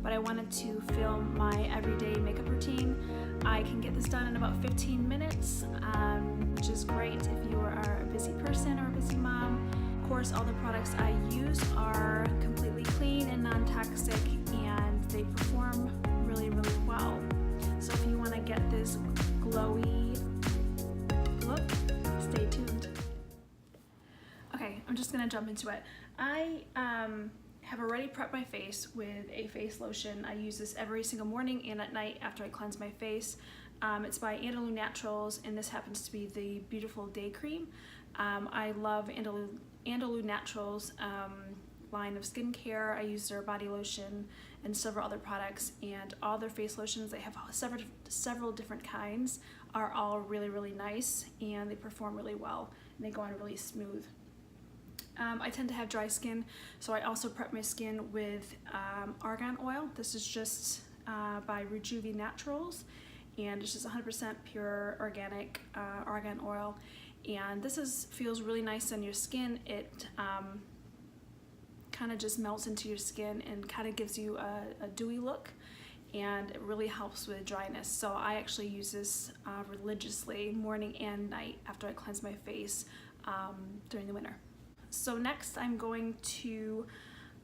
but I wanted to film my everyday makeup routine. I can get this done in about 15 minutes, which is great if you are a busy person or a busy mom. Of course, all the products I use are completely clean and non-toxic, and they perform really, really well. So if you want to get this glowy look, stay tuned. Okay, I'm just gonna jump into it. I have already prepped my face with a face lotion. I use this every single morning and at night after I cleanse my face. It's by ANDALOU Naturals, and this happens to be the Beautiful Day Cream. I love ANDALOU Naturals line of skincare. I use their body lotion and several other products, and all their face lotions, they have several different kinds, are all really, really nice, and they perform really well, and they go on really smooth. I tend to have dry skin, so I also prep my skin with argan oil. This is just by REJUVE Naturals, and it's just 100% pure organic argan oil. And this feels really nice on your skin. It kind of just melts into your skin and kind of gives you a dewy look, and it really helps with dryness. So I actually use this religiously morning and night after I cleanse my face during the winter. So next I'm going to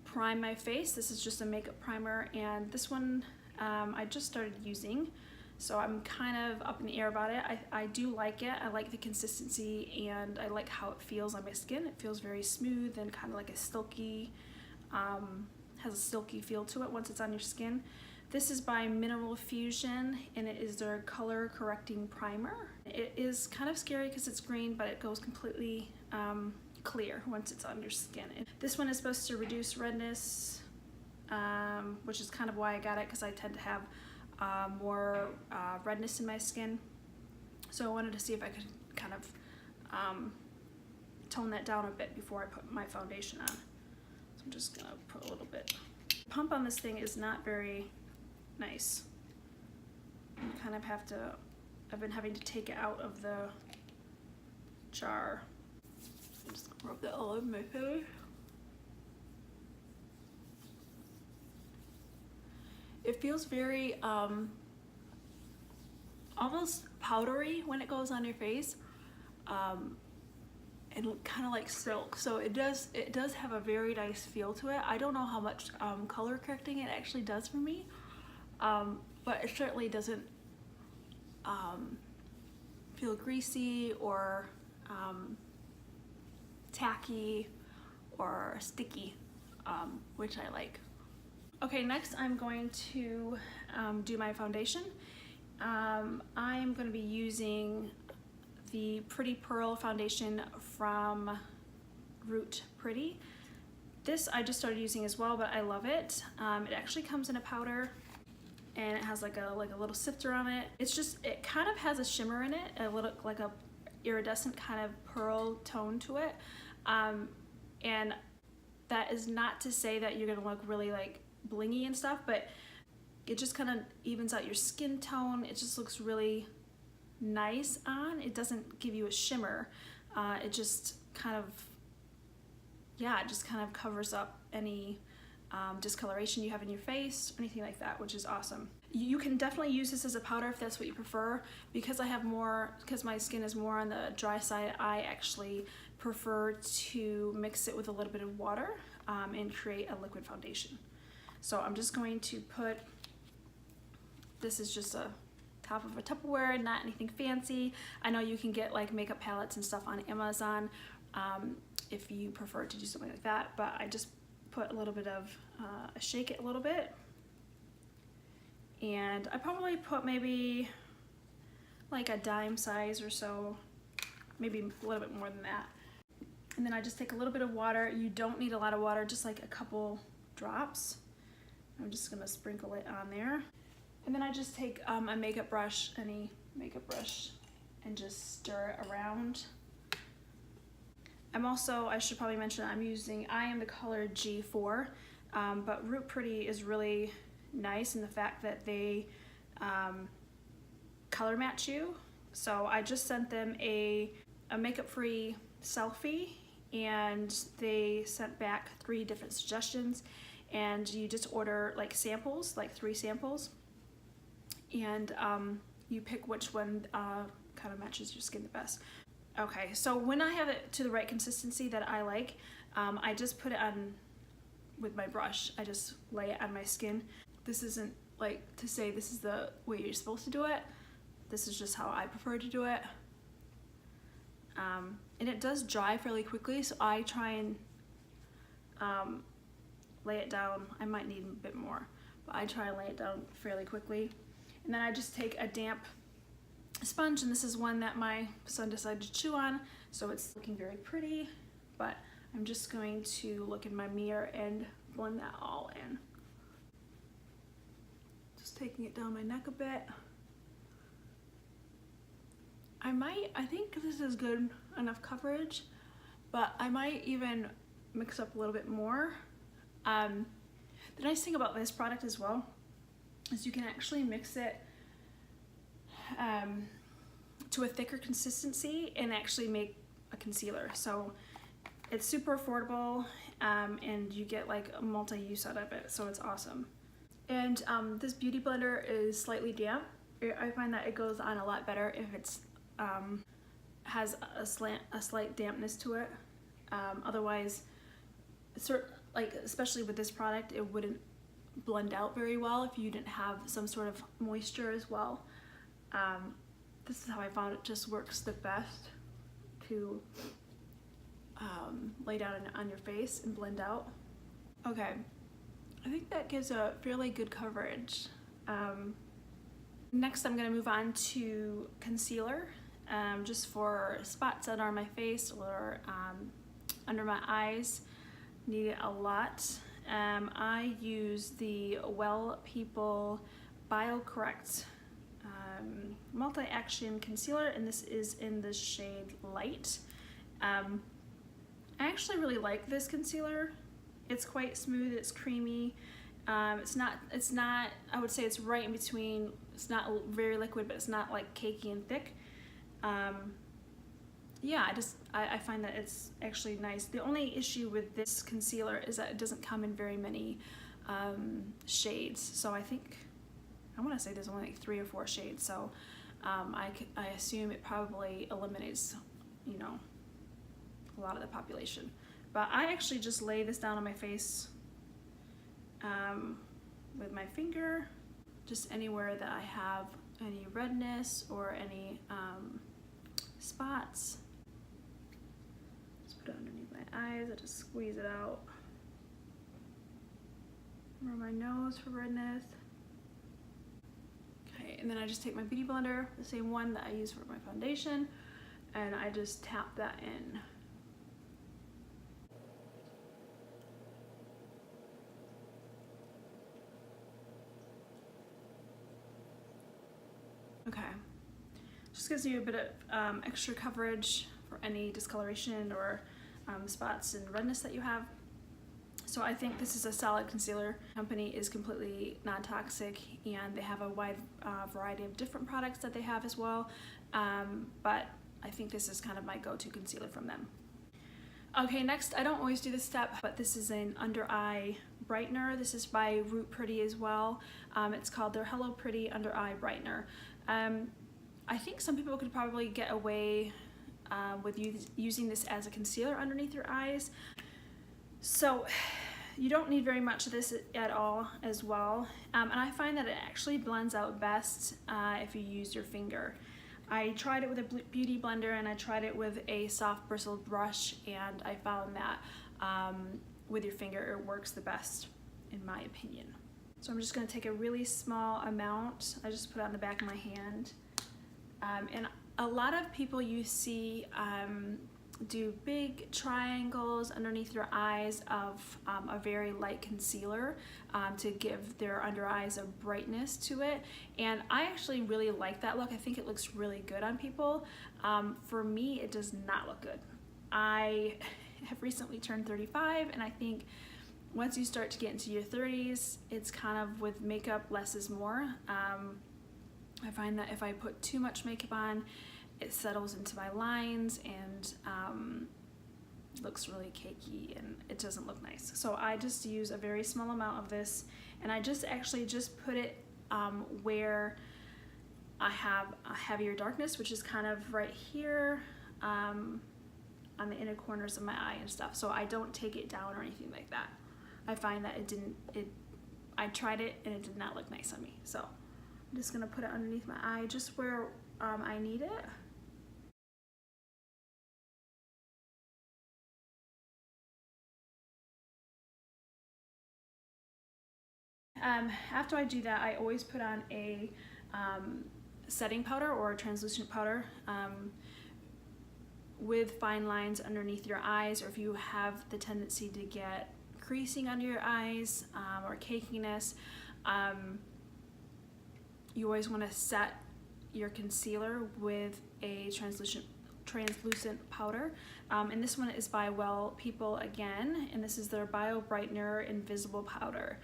prime my face. This is just a makeup primer, and this one I just started using, so I'm kind of up in the air about it. I do like it. I like the consistency, and I like how it feels on my skin. It feels very smooth and kind of like a silky, has a silky feel to it once it's on your skin. This is by Mineral Fusion, and it is their color correcting primer. It is kind of scary because it's green, but it goes completely clear once it's on your skin. This one is supposed to reduce redness, which is kind of why I got it, because I tend to have more redness in my skin. So I wanted to see if I could kind of tone that down a bit before I put my foundation on. So I'm just gonna put a little bit. The pump on this thing is not very nice. You kind of have to, I've been having to take it out of the jar. I'm just gonna rub that all over my face. It feels very almost powdery when it goes on your face, and kind of like silk. So it does have a very nice feel to it. I don't know how much color correcting it actually does for me, but it certainly doesn't feel greasy or tacky or sticky, which I like. Okay, next I'm going to do my foundation. I'm going to be using the Pretty Pearl foundation from Root Pretty. This I just started using as well, but I love it. It actually comes in a powder, and it has like a little sifter on it. It kind of has a shimmer in it, a little like a iridescent kind of pearl tone to it, and that is not to say that you're gonna look really like blingy and stuff, but it just kind of evens out your skin tone. It just looks really nice on. It doesn't give you a shimmer. It just kind of, yeah, it just kind of covers up any discoloration you have in your face, or anything like that, which is awesome. You can definitely use this as a powder if that's what you prefer. Because my skin is more on the dry side, I actually prefer to mix it with a little bit of water and create a liquid foundation. So I'm just going to put, this is just a top of a Tupperware, not anything fancy. I know you can get like makeup palettes and stuff on Amazon if you prefer to do something like that, but I just put a little bit of, shake it a little bit, and I probably put maybe like a dime size or so, maybe a little bit more than that. And then I just take a little bit of water. You don't need a lot of water, just like a couple drops. I'm just gonna sprinkle it on there. And then I just take a makeup brush, any makeup brush, and just stir it around. I should probably mention, I am the color G4, but Root Pretty is really nice in the fact that they color match you. So I just sent them a makeup-free selfie, and they sent back 3 different suggestions, and you just order like samples, like 3 samples, and you pick which one kind of matches your skin the best. Okay, so when I have it to the right consistency that I like, I just put it on with my brush. I just lay it on my skin. This isn't like to say this is the way you're supposed to do it. This is just how I prefer to do it. And it does dry fairly quickly, so I try and lay it down. I might need a bit more, but I try and lay it down fairly quickly. And then I just take a damp sponge, and this is one that my son decided to chew on, so it's looking very pretty, but I'm just going to look in my mirror and blend that all in. Just taking it down my neck a bit. I think this is good enough coverage, but I might even mix up a little bit more. The nice thing about this product as well is you can actually mix it to a thicker consistency and actually make a concealer. So it's super affordable, and you get like a multi-use out of it, so it's awesome. And this beauty blender is slightly damp. I find that it goes on a lot better if it's has a slight dampness to it. Otherwise, like especially with this product, it wouldn't blend out very well if you didn't have some sort of moisture as well. This is how I found it just works the best to lay down on your face and blend out. Okay, I think that gives a fairly good coverage. Next I'm going to move on to concealer, just for spots that are on my face or under my eyes. Need it a lot. I use the Well People BioCorrect multi-action concealer, and this is in the shade Light. I actually really like this concealer. It's quite smooth, it's creamy. It's not, I would say it's right in between. It's not very liquid, but it's not like cakey and thick. Yeah, I find that it's actually nice. The only issue with this concealer is that it doesn't come in very many shades. So I want to say there's only like 3 or 4 shades. So I assume it probably eliminates, you know, a lot of the population. But I actually just lay this down on my face with my finger, just anywhere that I have any redness or any spots. Just put it underneath my eyes. I just squeeze it out. Around my nose for redness. Okay, and then I just take my beauty blender, the same one that I use for my foundation, and I just tap that in. Okay, just gives you a bit of extra coverage for any discoloration or spots and redness that you have. So I think this is a solid concealer. The company is completely non-toxic, and they have a wide variety of different products that they have as well. But I think this is kind of my go-to concealer from them. Okay, next, I don't always do this step, but this is an under eye brightener. This is by Root Pretty as well. It's called their Hello Pretty Under Eye Brightener. I think some people could probably get away with using this as a concealer underneath your eyes. So you don't need very much of this at all as well. And I find that it actually blends out best if you use your finger. I tried it with a beauty blender, and I tried it with a soft bristled brush, and I found that with your finger it works the best, in my opinion. So I'm just going to take a really small amount. I just put it on the back of my hand. And a lot of people you see do big triangles underneath your eyes of a very light concealer to give their under eyes a brightness to it, and I actually really like that look. I think it looks really good on people. For me, it does not look good. I have recently turned 35, and I think once you start to get into your 30s, it's kind of with makeup, less is more. I find that if I put too much makeup on, it settles into my lines, and looks really cakey and it doesn't look nice. So I just use a very small amount of this, and I just actually just put it where I have a heavier darkness, which is kind of right here on the inner corners of my eye and stuff. So I don't take it down or anything like that. I find that I tried it and it did not look nice on me. So I'm just gonna put it underneath my eye just where I need it. After I do that, I always put on a setting powder or a translucent powder with fine lines underneath your eyes, or if you have the tendency to get creasing under your eyes or cakiness, you always want to set your concealer with a translucent powder. And this one is by Well People again, and this is their Bio Brightener Invisible Powder.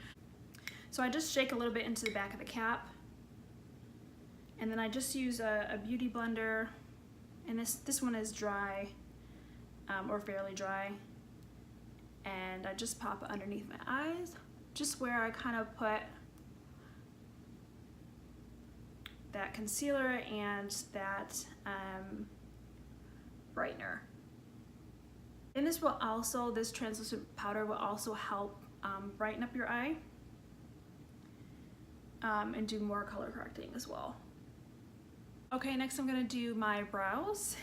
So I just shake a little bit into the back of the cap, and then I just use a beauty blender, and this one is dry or fairly dry, and I just pop it underneath my eyes, just where I kind of put that concealer and that brightener. And this translucent powder will also help brighten up your eye and do more color correcting as well. Okay, next I'm gonna do my brows.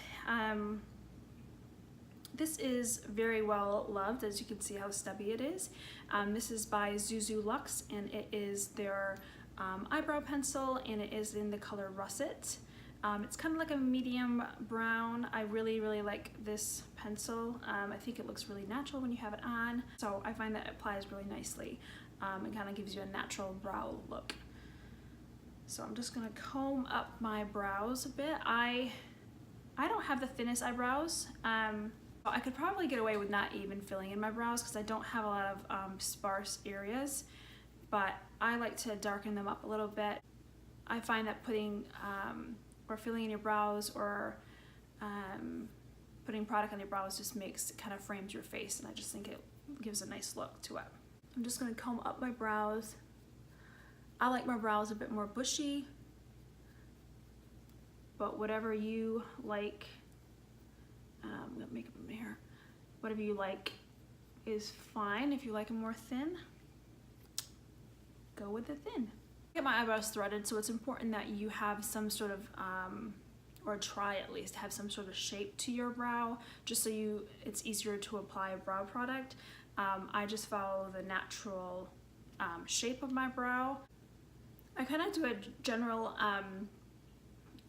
This is very well loved, as you can see how stubby it is. This is by ZUZU LUXE, and it is their eyebrow pencil, and it is in the color Russet. It's kind of like a medium brown. I really like this pencil. I think it looks really natural when you have it on, so I find that it applies really nicely. It kind of gives you a natural brow look. So I'm just gonna comb up my brows a bit. I don't have the thinnest eyebrows. I could probably get away with not even filling in my brows because I don't have a lot of sparse areas, but I like to darken them up a little bit. I find that putting or filling in your brows or putting product on your brows just kind of frames your face, and I just think it gives a nice look to it. I'm just gonna comb up my brows. I like my brows a bit more bushy, but whatever you like, I'm gonna make them here. Whatever you like is fine. If you like them more thin, go with the thin. I get my eyebrows threaded, so it's important that you have some sort of, or try at least, have some sort of shape to your brow, just so it's easier to apply a brow product. I just follow the natural shape of my brow. I kind of do a general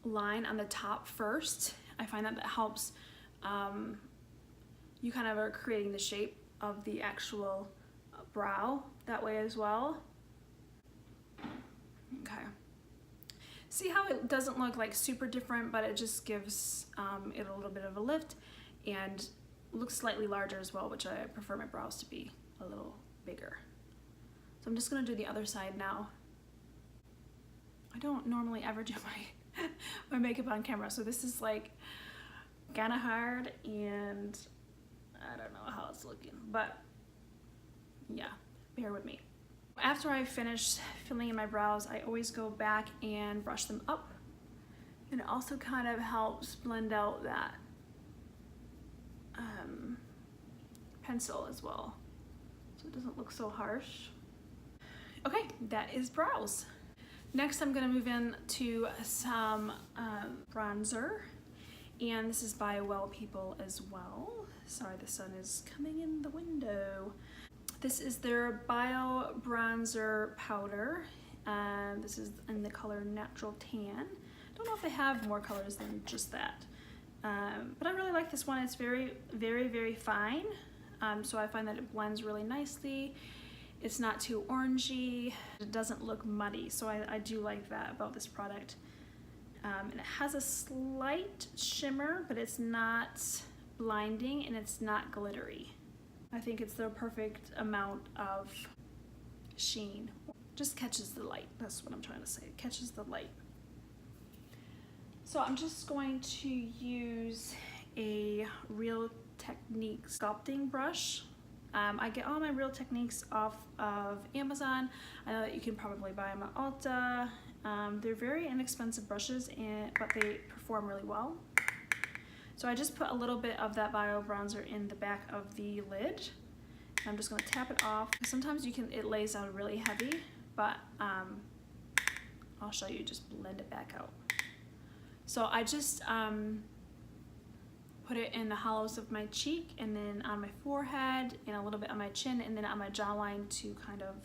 line on the top first. I find that helps. You kind of are creating the shape of the actual brow that way as well. Okay. See how it doesn't look like super different, but it just gives it a little bit of a lift and looks slightly larger as well, which I prefer my brows to be a little bigger. So I'm just gonna do the other side now. I don't normally ever do my makeup on camera, so this is like kind of hard, and I don't know how it's looking, but yeah, bear with me. After I finish filling in my brows, I always go back and brush them up, and it also kind of helps blend out that pencil as well, so it doesn't look so harsh. Okay, that is brows. Next, I'm gonna move in to some bronzer, and this is by Well People as well. Sorry, the sun is coming in the window. This is their Bio Bronzer Powder. This is in the color Natural Tan. Don't know if they have more colors than just that, but I really like this one. It's very fine, so I find that it blends really nicely. It's not too orangey. It doesn't look muddy, so I do like that about this product. And it has a slight shimmer, but it's not blinding and it's not glittery. I think it's the perfect amount of sheen. Just catches the light. That's what I'm trying to say. It catches the light. So I'm just going to use a Real Technique sculpting brush. I get all my Real Techniques off of Amazon. I know that you can probably buy them at Ulta. They're very inexpensive brushes, but they perform really well. So I just put a little bit of that bio bronzer in the back of the lid. I'm just going to tap it off. Sometimes it lays out really heavy, but I'll show you, just blend it back out. So I just put it in the hollows of my cheek, and then on my forehead, and a little bit on my chin, and then on my jawline to kind of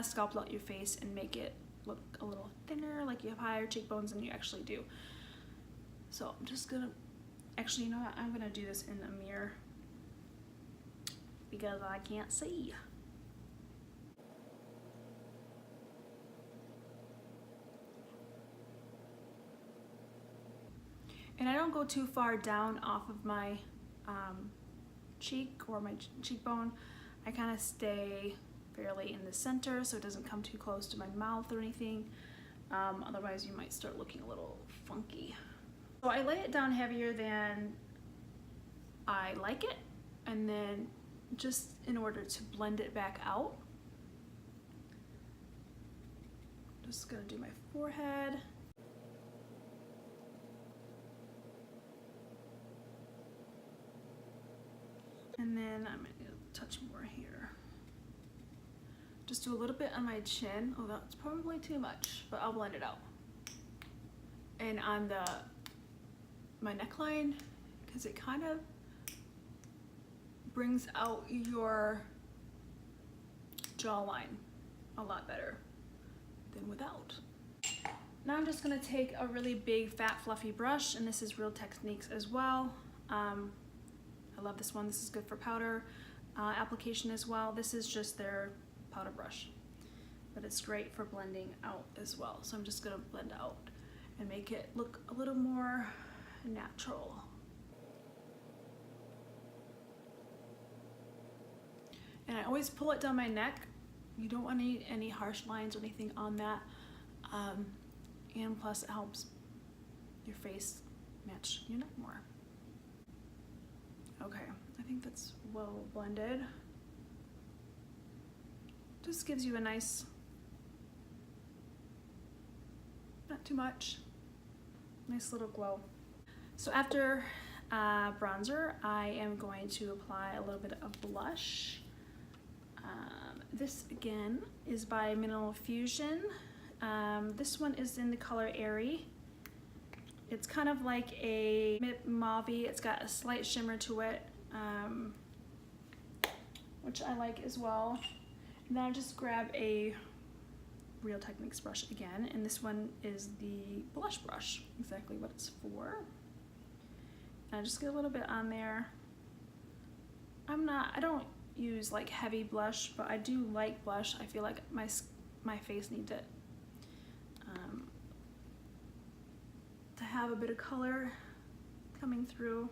sculpt out your face and make it look a little thinner, like you have higher cheekbones than you actually do. So I'm just gonna, actually, you know what, I'm gonna do this in a mirror because I can't see. And I don't go too far down off of my cheek or my cheekbone. I kind of stay fairly in the center so it doesn't come too close to my mouth or anything. Otherwise you might start looking a little funky. So I lay it down heavier than I like it, and then just in order to blend it back out, I'm just gonna do my forehead. And then I'm gonna touch more here. Just do a little bit on my chin. Oh, that's probably too much, but I'll blend it out. And on my neckline, because it kind of brings out your jawline a lot better than without. Now I'm just gonna take a really big, fat, fluffy brush, and this is Real Techniques as well. I love this one. This is good for powder application as well. This is just their powder brush, but it's great for blending out as well. So I'm just gonna blend out and make it look a little more natural. And I always pull it down my neck. You don't want any harsh lines or anything on that. And plus it helps your face match your neck more. Okay, I think that's well blended. Just gives you a nice, not too much, nice little glow. So after bronzer, I am going to apply a little bit of blush. This again is by Minimal Fusion. This one is in the color AIRY. It's kind of like a mauve-y. It's got a slight shimmer to it, which I like as well. And then I just grab a Real Techniques brush again, and this one is the blush brush, exactly what it's for. And I just get a little bit on there. I don't use like heavy blush, but I do like blush. I feel like my face needs it. To have a bit of color coming through.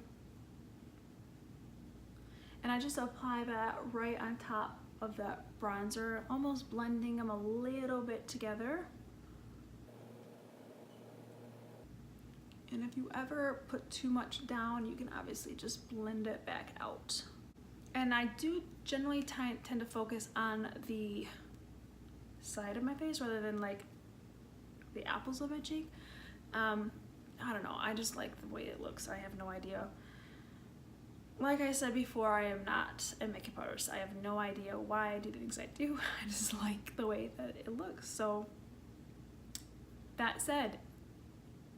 And I just apply that right on top of that bronzer, almost blending them a little bit together. And if you ever put too much down, you can obviously just blend it back out. And I do generally tend to focus on the side of my face rather than like the apples of my cheek. I don't know, I just like the way it looks. I have no idea. Like I said before, I am not a makeup artist. I have no idea why I do the things I do. I just like the way that it looks. So that said,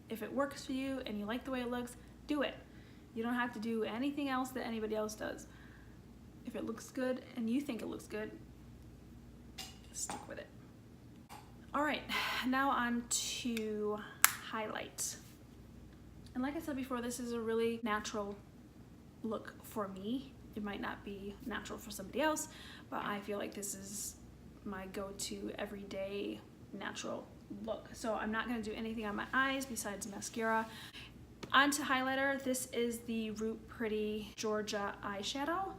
if it works for you and you like the way it looks, do it. You don't have to do anything else that anybody else does. If it looks good and you think it looks good, stick with it. All right, now on to highlight. And like I said before, this is a really natural look for me. It might not be natural for somebody else, but I feel like this is my go-to everyday natural look. So I'm not gonna do anything on my eyes besides mascara. On to highlighter. This is the Root Pretty Georgia eyeshadow.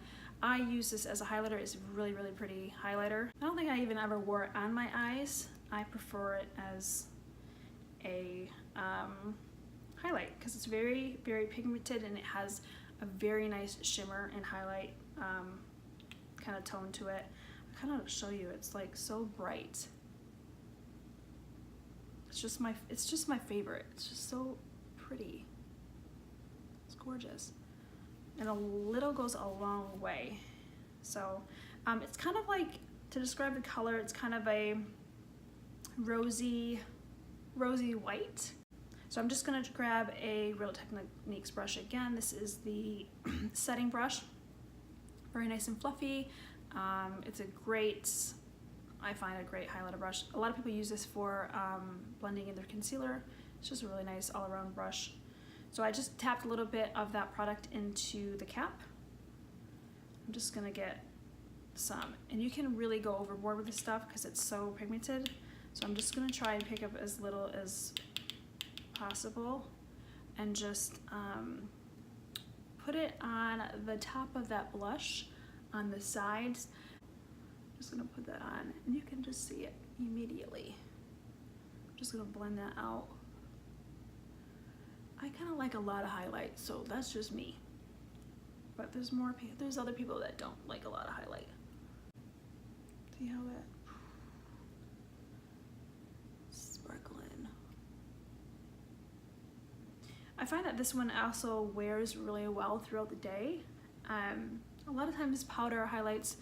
I use this as a highlighter. It's really, really pretty highlighter. I don't think I even ever wore it on my eyes. I prefer it as a highlight because it's very, very pigmented, and it has a very nice shimmer and highlight kind of tone to it. I kind of show you, it's like so bright. It's just my favorite. It's just so pretty. It's gorgeous. And a little goes a long way. So it's kind of like, to describe the color, it's kind of a rosy white. So I'm just gonna grab a Real Techniques brush again. This is the setting brush. Very nice and fluffy. It's a great, I find, a great highlighter brush. A lot of people use this for blending in their concealer. It's just a really nice all-around brush. So I just tapped a little bit of that product into the cap. I'm just gonna get some, and you can really go overboard with this stuff because it's so pigmented. So I'm just gonna try and pick up as little as possible and just put it on the top of that blush on the sides. I'm just gonna put that on and you can just see it immediately. I'm just gonna blend that out. I kind of like a lot of highlight, so that's just me. But there's other people that don't like a lot of highlight. See how that sparkling. I find that this one also wears really well throughout the day. A lot of times powder highlights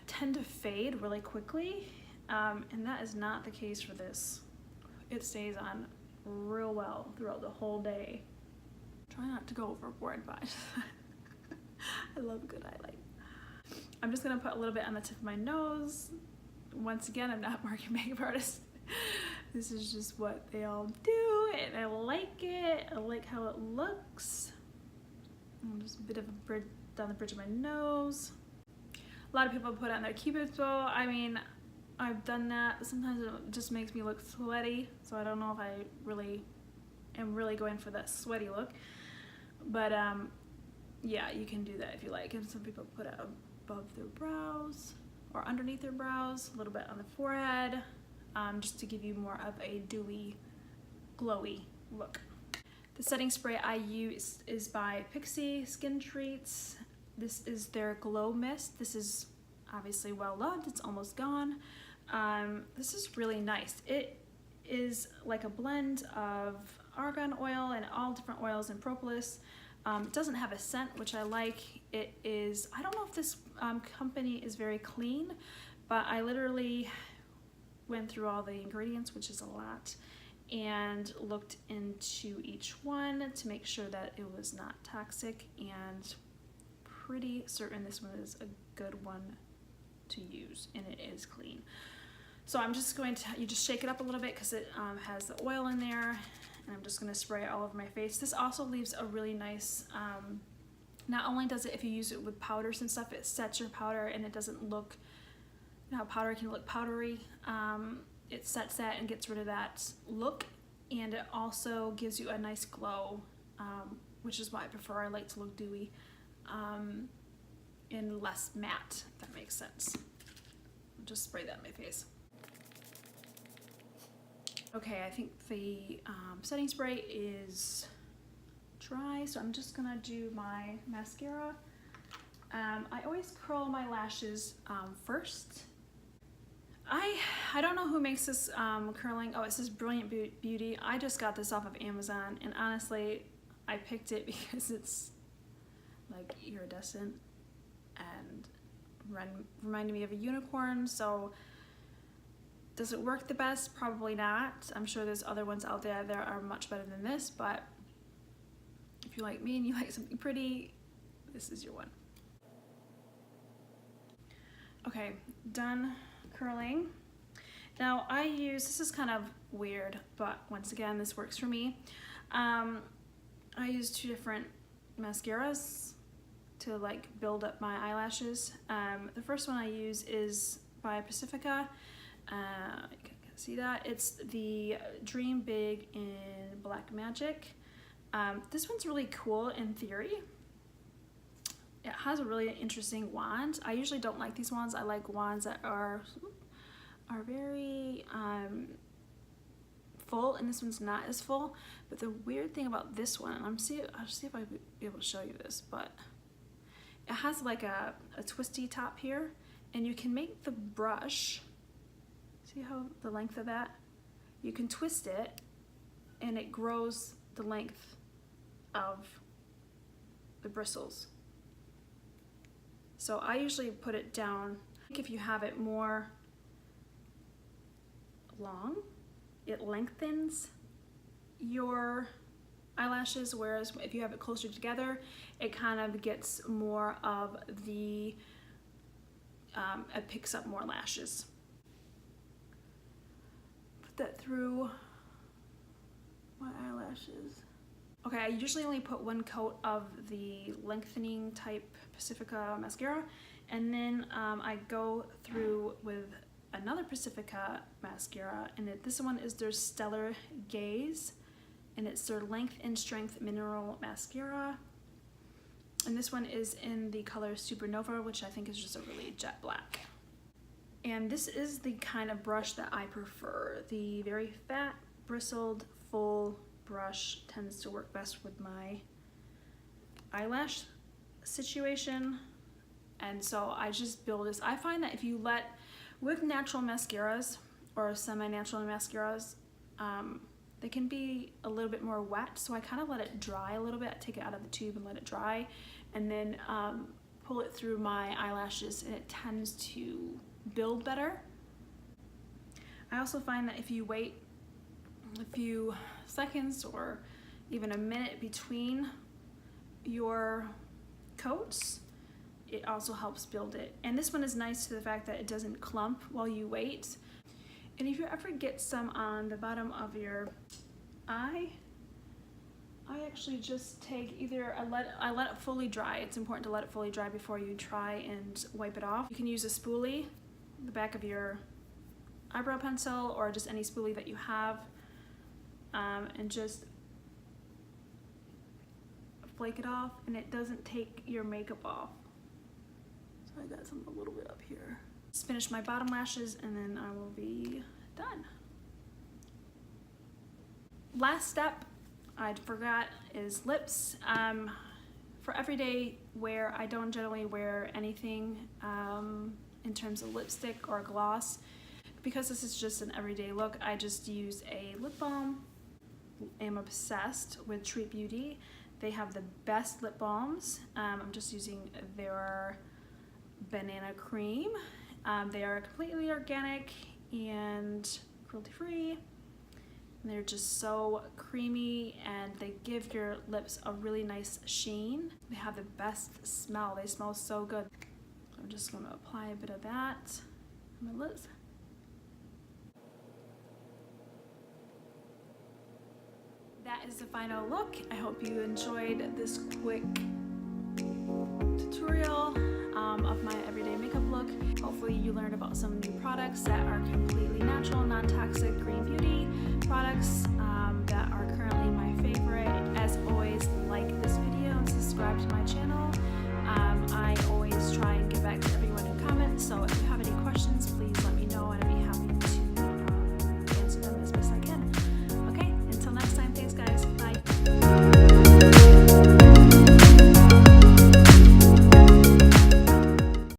tend to fade really quickly, and that is not the case for this. It stays on real well throughout the whole day. Try not to go overboard, but I love a good highlight. I'm just gonna put a little bit on the tip of my nose. Once again, I'm not a market makeup artist. This is just what they all do, and I like it. I like how it looks. And just a bit of a bridge down the bridge of my nose. A lot of people put it on their Cupid's bow. I mean, I've done that. Sometimes it just makes me look sweaty, so I don't know if I really am going for that sweaty look. But yeah, you can do that if you like. And some people put it above their brows or underneath their brows, a little bit on the forehead, just to give you more of a dewy, glowy look. The setting spray I use is by Pixie Skin Treats. This is their Glow Mist. This is obviously well loved. It's almost gone. This is really nice. It is like a blend of argan oil and all different oils and propolis. It doesn't have a scent, which I like. It is, I don't know if this company is very clean, but I literally went through all the ingredients, which is a lot, and looked into each one to make sure that it was not toxic, and pretty certain this one is a good one to use, and it is clean. So I'm just going to, you just shake it up a little bit because it has the oil in there, and I'm just going to spray it all over my face. This also leaves a really nice, not only does it, if you use it with powders and stuff, it sets your powder and it doesn't look, you know how powder can look powdery. It sets that and gets rid of that look, and it also gives you a nice glow, which is why I prefer. I like to look dewy and less matte, if that makes sense. I'll just spray that in my face. Okay, I think the setting spray is dry, so I'm just gonna do my mascara. I always curl my lashes first. I don't know who makes this curling. Oh, it says Brilliant Beauty. I just got this off of Amazon, and honestly, I picked it because it's like iridescent and reminded me of a unicorn. So does it work the best? Probably not. I'm sure there's other ones out there that are much better than this, but if you're like me and you like something pretty, this is your one. Okay, done curling. Now I use, this is kind of weird, but once again, this works for me. I use two different mascaras to like build up my eyelashes. The first one I use is by Pacifica. You can see that. It's the Dream Big in Black Magic. This one's really cool in theory. It has a really interesting wand. I usually don't like these wands. I like wands that are very full and this one's not as full. But the weird thing about this one, I'll see if I'll be able to show you this, but it has like a twisty top here, and you can make the brush, see how the length of that? You can twist it and it grows the length of the bristles. So I usually put it down. If you have it more long, it lengthens your eyelashes, whereas if you have it closer together, it kind of gets more of the, it picks up more lashes. Put that through my eyelashes. Okay, I usually only put one coat of the lengthening type Pacifica mascara, and then I go through with another Pacifica mascara, and this one is their Stellar Gaze, and it's their Length and Strength Mineral Mascara, and this one is in the color Supernova, which I think is just a really jet black. And this is the kind of brush that I prefer. The very fat, bristled, full brush tends to work best with my eyelash situation, and so I just build this. I find that if you with natural mascaras or semi-natural mascaras, they can be a little bit more wet, so I kind of let it dry a little bit. I take it out of the tube and let it dry, and then pull it through my eyelashes, and it tends to build better. I also find that if you wait a few seconds or even a minute between your coats, it also helps build it. And this one is nice to the fact that it doesn't clump while you wait. And if you ever get some on the bottom of your eye, I actually just take I let it fully dry. It's important to let it fully dry before you try and wipe it off. You can use a spoolie, the back of your eyebrow pencil, or just any spoolie that you have, and just flake it off, and it doesn't take your makeup off. So I got some a little bit up here. Just finish my bottom lashes and then I will be done. Last step I forgot is lips. For everyday wear, I don't generally wear anything in terms of lipstick or gloss. Because this is just an everyday look, I just use a lip balm. I'm obsessed with Treat Beauty. They have the best lip balms. I'm just using their banana cream. They are completely organic and cruelty-free. They're just so creamy, and they give your lips a really nice sheen. They have the best smell. They smell so good. I'm just gonna apply a bit of that on my lips. That is the final look. I hope you enjoyed this quick tutorial of my everyday makeup look. Hopefully you learned about some new products that are completely